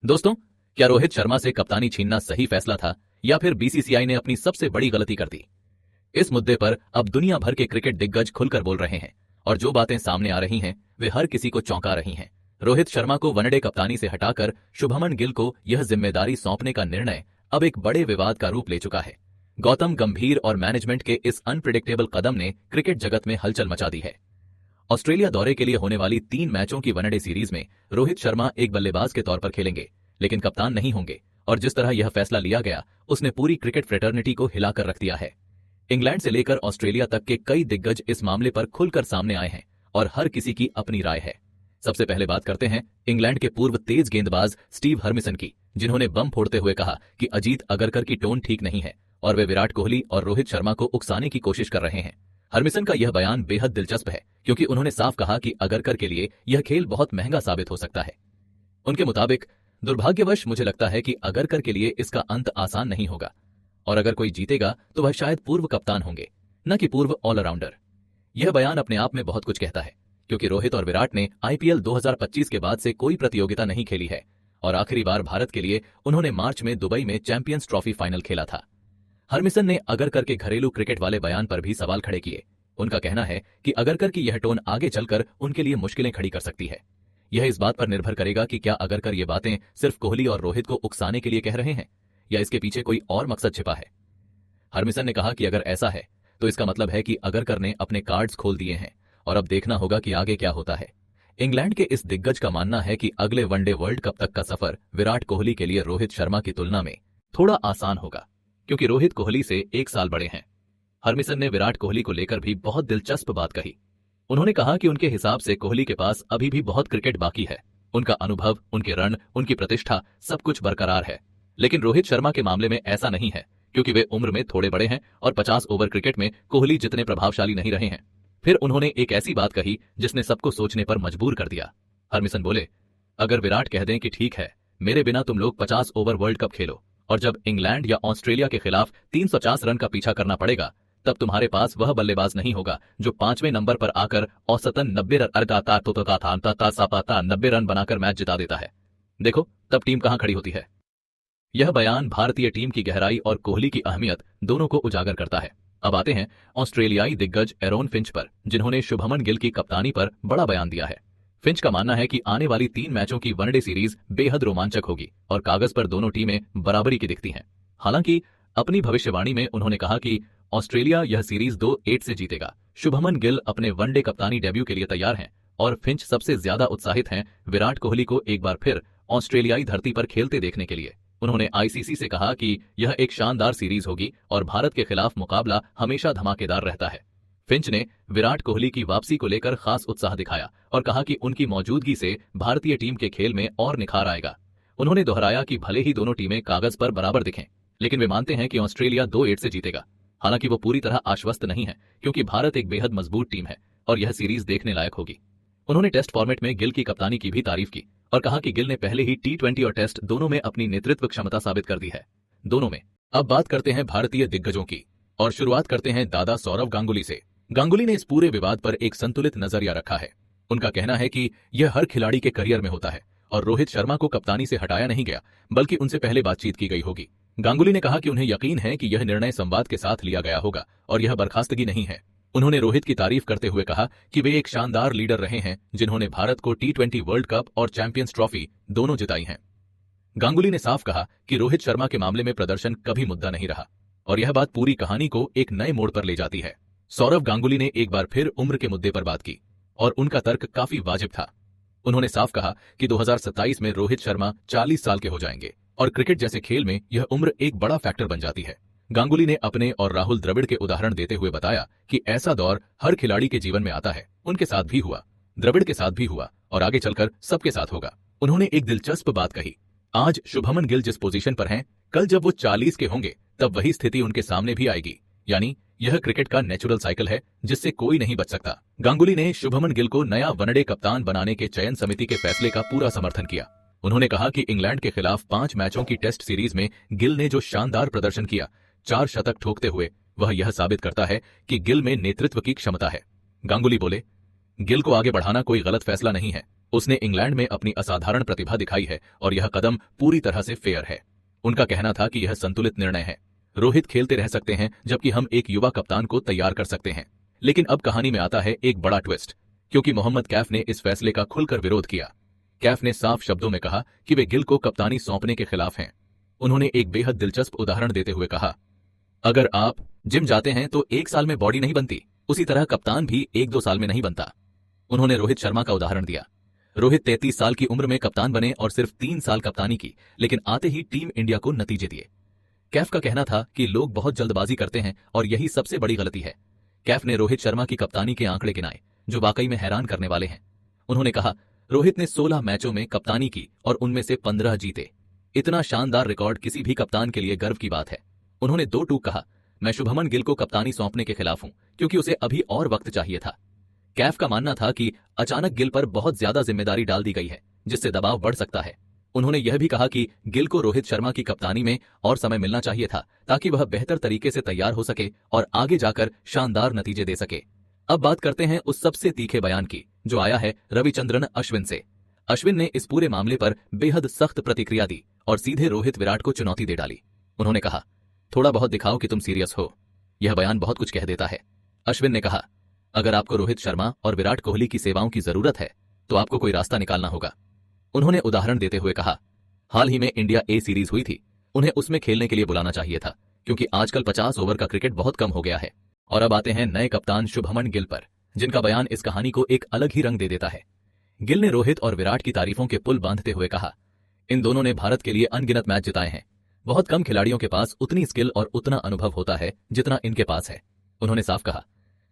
दोस्तों, क्या रोहित शर्मा से कप्तानी छीनना सही फैसला था या फिर बीसीसीआई ने अपनी सबसे बड़ी गलती कर दी? इस मुद्दे पर अब दुनिया भर के क्रिकेट दिग्गज खुलकर बोल रहे हैं और जो बातें सामने आ रही हैं वे हर किसी को चौंका रही हैं। रोहित शर्मा को वनडे कप्तानी से हटाकर शुभमन गिल को यह जिम्मेदारी सौंपने का निर्णय अब एक बड़े विवाद का रूप ले चुका है। गौतम गंभीर और मैनेजमेंट के इस अनप्रिडिक्टेबल कदम ने क्रिकेट जगत में हलचल मचा दी है। ऑस्ट्रेलिया दौरे के लिए होने वाली 3 मैचों की वनडे सीरीज में रोहित शर्मा एक बल्लेबाज के तौर पर खेलेंगे, लेकिन कप्तान नहीं होंगे। और जिस तरह यह फैसला लिया गया उसने पूरी क्रिकेट फ्रेटर्निटी को हिलाकर रख दिया है। इंग्लैंड से लेकर ऑस्ट्रेलिया तक के कई दिग्गज इस मामले पर खुलकर सामने आए हैं और हर किसी की अपनी राय है। सबसे पहले बात करते हैं इंग्लैंड के पूर्व तेज गेंदबाज स्टीव हर्मिसन की, जिन्होंने बम फोड़ते हुए कहा कि अजीत अगरकर की टोन ठीक नहीं है और वे विराट कोहली और रोहित शर्मा को उकसाने की कोशिश कर रहे हैं। हरमिसन का यह बयान बेहद दिलचस्प है क्योंकि उन्होंने साफ कहा कि अगरकर के लिए यह खेल बहुत महंगा साबित हो सकता है। उनके मुताबिक, दुर्भाग्यवश मुझे लगता है कि अगरकर के लिए इसका अंत आसान नहीं होगा और अगर कोई जीतेगा तो वह शायद पूर्व कप्तान होंगे, न कि पूर्व ऑलराउंडर। यह बयान अपने आप में बहुत कुछ कहता है क्योंकि रोहित और विराट ने आईपीएल 2025 के बाद से कोई प्रतियोगिता नहीं खेली है और आखिरी बार भारत के लिए उन्होंने मार्च में दुबई में चैंपियंस ट्रॉफी फाइनल खेला था। हरमिसन ने अगरकर के घरेलू क्रिकेट वाले बयान पर भी सवाल खड़े किए। उनका कहना है कि अगरकर की यह टोन आगे चलकर उनके लिए मुश्किलें खड़ी कर सकती है। यह इस बात पर निर्भर करेगा कि क्या अगरकर ये बातें सिर्फ कोहली और रोहित को उकसाने के लिए कह रहे हैं या इसके पीछे कोई और मकसद छिपा है। हरमिसन ने कहा कि अगर ऐसा है तो इसका मतलब है कि अगरकर ने अपने कार्ड्स खोल दिए हैं और अब देखना होगा कि आगे क्या होता है। इंग्लैंड के इस दिग्गज का मानना है कि अगले वनडे वर्ल्ड कप तक का सफर विराट कोहली के लिए रोहित शर्मा की तुलना में थोड़ा आसान होगा क्योंकि रोहित कोहली से 1 साल बड़े हैं। हरमिसन ने विराट कोहली को लेकर भी बहुत दिलचस्प बात कही। उन्होंने कहा कि उनके हिसाब से कोहली के पास अभी भी बहुत क्रिकेट बाकी है। उनका अनुभव, उनके रन, उनकी प्रतिष्ठा सब कुछ बरकरार है, लेकिन रोहित शर्मा के मामले में ऐसा नहीं है क्योंकि वे उम्र में थोड़े बड़े हैं और 50 ओवर क्रिकेट में कोहली जितने प्रभावशाली नहीं रहे हैं। फिर उन्होंने एक ऐसी बात कही जिसने सबको सोचने पर मजबूर कर दिया। हरमिसन बोले, अगर विराट कह दें कि ठीक है, मेरे बिना तुम लोग 50 ओवर वर्ल्ड कप खेलो और जब इंग्लैंड या ऑस्ट्रेलिया के खिलाफ 350 रन का पीछा करना पड़ेगा तब तुम्हारे पास वह बल्लेबाज नहीं होगा जो 5वें नंबर पर आकर औसतन 90 रन बनाकर मैच जिता देता है। देखो तब टीम कहां खड़ी होती है। यह बयान भारतीय टीम की गहराई और कोहली की अहमियत दोनों को उजागर करता है। अब आते हैं ऑस्ट्रेलियाई दिग्गज एरोन फिंच पर, जिन्होंने शुभमन गिल की कप्तानी पर बड़ा बयान दिया है। फिंच का मानना है कि आने वाली 3 मैचों की वनडे सीरीज बेहद रोमांचक होगी और कागज पर दोनों टीमें बराबरी की दिखती हैं। हालांकि अपनी भविष्यवाणी में उन्होंने कहा कि ऑस्ट्रेलिया यह सीरीज 2-8 से जीतेगा। शुभमन गिल अपने वनडे कप्तानी डेब्यू के लिए तैयार हैं और फिंच सबसे ज्यादा उत्साहित हैं विराट कोहली को एक बार फिर ऑस्ट्रेलियाई धरती पर खेलते देखने के लिए। उन्होंने आईसीसी से कहा कि यह एक शानदार सीरीज होगी और भारत के खिलाफ मुकाबला हमेशा धमाकेदार रहता है। फिंच ने विराट कोहली की वापसी को लेकर खास उत्साह दिखाया और कहा कि उनकी मौजूदगी से भारतीय टीम के खेल में और निखार आएगा। उन्होंने दोहराया कि भले ही दोनों टीमें कागज पर बराबर दिखें, लेकिन वे मानते हैं कि ऑस्ट्रेलिया 2-8 से जीतेगा। हालांकि वो पूरी तरह आश्वस्त नहीं है क्योंकि भारत एक बेहद मजबूत टीम है और यह सीरीज देखने लायक होगी। उन्होंने टेस्ट फॉर्मेट में गिल की कप्तानी की भी तारीफ की और कहा कि गिल ने पहले ही T20 और टेस्ट दोनों में अपनी नेतृत्व क्षमता साबित कर दी है। दोनों में। अब बात करते हैं भारतीय दिग्गजों की और शुरुआत करते हैं दादा सौरव गांगुली से। गांगुली ने इस पूरे विवाद पर एक संतुलित नजरिया रखा है। उनका कहना है कि यह हर खिलाड़ी के करियर में होता है और रोहित शर्मा को कप्तानी से हटाया नहीं गया बल्कि उनसे पहले बातचीत की गई होगी। गांगुली ने कहा कि उन्हें यकीन है कि यह निर्णय संवाद के साथ लिया गया होगा और यह बर्खास्तगी नहीं है। उन्होंने रोहित की तारीफ करते हुए कहा कि वे एक शानदार लीडर रहे हैं जिन्होंने भारत को T20 वर्ल्ड कप और चैंपियंस ट्रॉफी दोनों जिताई हैं। गांगुली ने साफ कहा कि रोहित शर्मा के मामले में प्रदर्शन कभी मुद्दा नहीं रहा और यह बात पूरी कहानी को एक नए मोड़ पर ले जाती है। सौरव गांगुली ने एक बार फिर उम्र के मुद्दे पर बात की और उनका तर्क काफी वाजिब था। उन्होंने साफ कहा कि 2027 में रोहित शर्मा 40 साल के हो जाएंगे और क्रिकेट जैसे खेल में यह उम्र एक बड़ा फैक्टर बन जाती है। गांगुली ने अपने और राहुल द्रविड़ के उदाहरण देते हुए बताया कि ऐसा दौर हर खिलाड़ी के जीवन में आता है। उनके साथ भी हुआ, द्रविड़ के साथ भी हुआ और आगे चलकर सबके साथ होगा। उन्होंने एक दिलचस्प बात कही, आज शुभमन गिल जिस पोजीशन पर हैं, कल जब वो 40 के होंगे तब वही स्थिति उनके सामने भी आएगी। यानी यह क्रिकेट का नेचुरल साइकिल है जिससे कोई नहीं बच सकता। गांगुली ने शुभमन गिल को नया वनडे कप्तान बनाने के चयन समिति के फैसले का पूरा समर्थन किया। उन्होंने कहा कि इंग्लैंड के खिलाफ 5 मैचों की टेस्ट सीरीज में गिल ने जो शानदार प्रदर्शन किया, 4 शतक ठोकते हुए, वह यह साबित करता है कि गिल में नेतृत्व की क्षमता है। गांगुली बोले, गिल को आगे बढ़ाना कोई गलत फैसला नहीं है उसने इंग्लैंड में अपनी असाधारण प्रतिभा दिखाई है और यह कदम पूरी तरह से फेयर है। उनका कहना था कि यह संतुलित निर्णय है। रोहित खेलते रह सकते हैं जबकि हम एक युवा कप्तान को तैयार कर सकते हैं। लेकिन अब कहानी में आता है एक बड़ा ट्विस्ट, क्योंकि मोहम्मद कैफ ने इस फैसले का खुलकर विरोध किया। कैफ ने साफ शब्दों में कहा कि वे गिल को कप्तानी सौंपने के खिलाफ हैं। उन्होंने एक बेहद दिलचस्प उदाहरण देते हुए कहा, अगर आप जिम जाते हैं तो 1 साल में बॉडी नहीं बनती, उसी तरह कप्तान भी 1-2 साल में नहीं बनता। उन्होंने रोहित शर्मा का उदाहरण दिया। रोहित 33 साल की उम्र में कप्तान बने और सिर्फ 3 साल कप्तानी की, लेकिन आते ही टीम इंडिया को नतीजे दिए। कैफ का कहना था कि लोग बहुत जल्दबाजी करते हैं और यही सबसे बड़ी गलती है। कैफ ने रोहित शर्मा की कप्तानी के आंकड़े गिनाए जो वाकई में हैरान करने वाले हैं। उन्होंने कहा, रोहित ने 16 मैचों में कप्तानी की और उनमें से 15 जीते। इतना शानदार रिकॉर्ड किसी भी कप्तान के लिए गर्व की बात है। उन्होंने 2 टूक कहा, मैं शुभमन गिल को कप्तानी सौंपने के खिलाफ हूं क्योंकि उसे अभी और वक्त चाहिए था। कैफ का मानना था कि अचानक गिल पर बहुत ज्यादा जिम्मेदारी डाल दी गई है जिससे दबाव बढ़ सकता है। उन्होंने यह भी कहा कि गिल को रोहित शर्मा की कप्तानी में और समय मिलना चाहिए था ताकि वह बेहतर तरीके से तैयार हो सके और आगे जाकर शानदार नतीजे दे सके। अब बात करते हैं उस सबसे तीखे बयान की जो आया है रविचंद्रन अश्विन से। अश्विन ने इस पूरे मामले पर बेहद सख्त प्रतिक्रिया दी और सीधे रोहित विराट को चुनौती दे डाली। उन्होंने कहा, थोड़ा बहुत दिखाओ कि तुम सीरियस हो। यह बयान बहुत कुछ कह देता है। अश्विन ने कहा, अगर आपको रोहित शर्मा और विराट कोहली की सेवाओं की जरूरत है तो आपको कोई रास्ता निकालना होगा। उन्होंने उदाहरण देते हुए कहा, हाल ही में इंडिया ए सीरीज हुई थी, उन्हें उसमें खेलने के लिए बुलाना चाहिए था क्योंकि आजकल 50 ओवर का क्रिकेट बहुत कम हो गया है। और अब आते हैं नए कप्तान शुभमन गिल पर, जिनका बयान इस कहानी को एक अलग ही रंग दे देता है। गिल ने रोहित और विराट की तारीफों के पुल बांधते हुए कहा, इन दोनों ने भारत के लिए अनगिनत मैच जिताए हैं। बहुत कम खिलाड़ियों के पास उतनी स्किल और उतना अनुभव होता है जितना इनके पास है। उन्होंने साफ कहा,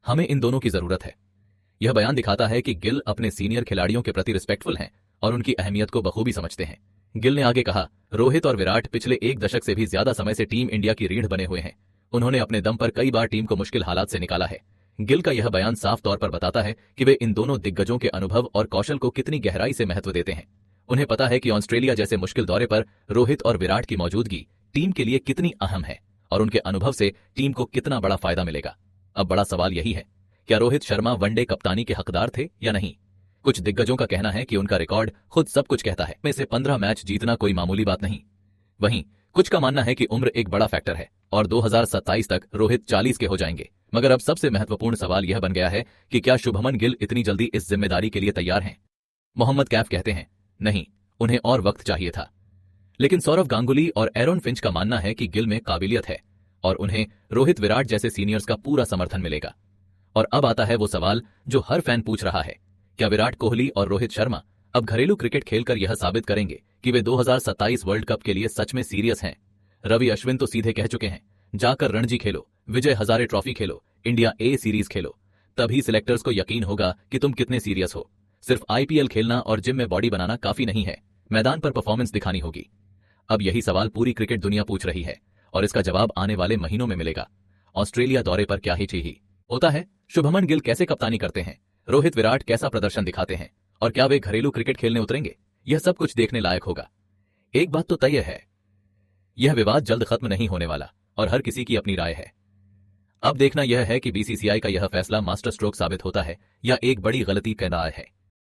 हमें इन दोनों की जरूरत है। यह बयान दिखाता है कि गिल अपने सीनियर खिलाड़ियों के प्रति रिस्पेक्टफुल हैं और उनकी अहमियत को बखूबी समझते हैं। गिल ने आगे कहा, रोहित और विराट पिछले 1 दशक से भी ज्यादा समय से टीम इंडिया की रीढ़ बने हुए हैं। उन्होंने अपने दम पर कई बार टीम को मुश्किल हालात से निकाला है। गिल का यह बयान साफ तौर पर बताता है कि वे इन दोनों दिग्गजों के अनुभव और कौशल को कितनी गहराई से महत्व देते हैं। उन्हें पता है कि ऑस्ट्रेलिया जैसे मुश्किल दौरे पर रोहित और विराट की मौजूदगी टीम के लिए कितनी अहम है और उनके अनुभव से टीम को कितना बड़ा फायदा मिलेगा। अब बड़ा सवाल यही है, क्या रोहित शर्मा वनडे कप्तानी के हकदार थे या नहीं? कुछ दिग्गजों का कहना है कि उनका रिकॉर्ड खुद सब कुछ कहता है, में से 15 मैच जीतना कोई मामूली बात नहीं। वहीं कुछ का मानना है कि उम्र एक बड़ा फैक्टर है और 2027 तक रोहित 40 के हो जाएंगे। मगर अब सबसे महत्वपूर्ण सवाल यह बन गया है कि क्या शुभमन गिल इतनी जल्दी इस जिम्मेदारी के लिए तैयार हैं? मोहम्मद कैफ कहते हैं, नहीं, उन्हें और वक्त चाहिए था। लेकिन सौरव गांगुली और एरोन फिंच का मानना है कि गिल में काबिलियत है और उन्हें रोहित विराट जैसे सीनियर्स का पूरा समर्थन मिलेगा। और अब आता है वो सवाल जो हर फैन पूछ रहा है, क्या विराट कोहली और रोहित शर्मा अब घरेलू क्रिकेट खेलकर यह साबित करेंगे कि वे 2027 वर्ल्ड कप के लिए सच में सीरियस हैं? रवि अश्विन तो सीधे कह चुके हैं, जाकर रणजी खेलो, विजय हजारे ट्रॉफी खेलो, इंडिया ए सीरीज खेलो, तभी सिलेक्टर्स को यकीन होगा कि तुम कितने सीरियस हो। सिर्फ आईपीएल खेलना और जिम में बॉडी बनाना काफी नहीं है, मैदान पर परफॉर्मेंस दिखानी होगी। अब यही सवाल पूरी क्रिकेट दुनिया पूछ रही है और इसका जवाब आने वाले महीनों में मिलेगा। ऑस्ट्रेलिया दौरे पर क्या ही चाहिए होता है, शुभमन गिल कैसे कप्तानी करते हैं, रोहित विराट कैसा प्रदर्शन दिखाते हैं और क्या वे घरेलू क्रिकेट खेलने उतरेंगे, यह सब कुछ देखने लायक होगा। एक बात तो तय है, यह विवाद जल्द खत्म नहीं होने वाला और हर किसी की अपनी राय है। अब देखना यह है कि बीसीसीआई का यह फैसला मास्टर स्ट्रोक साबित होता है या एक बड़ी गलती का राय है।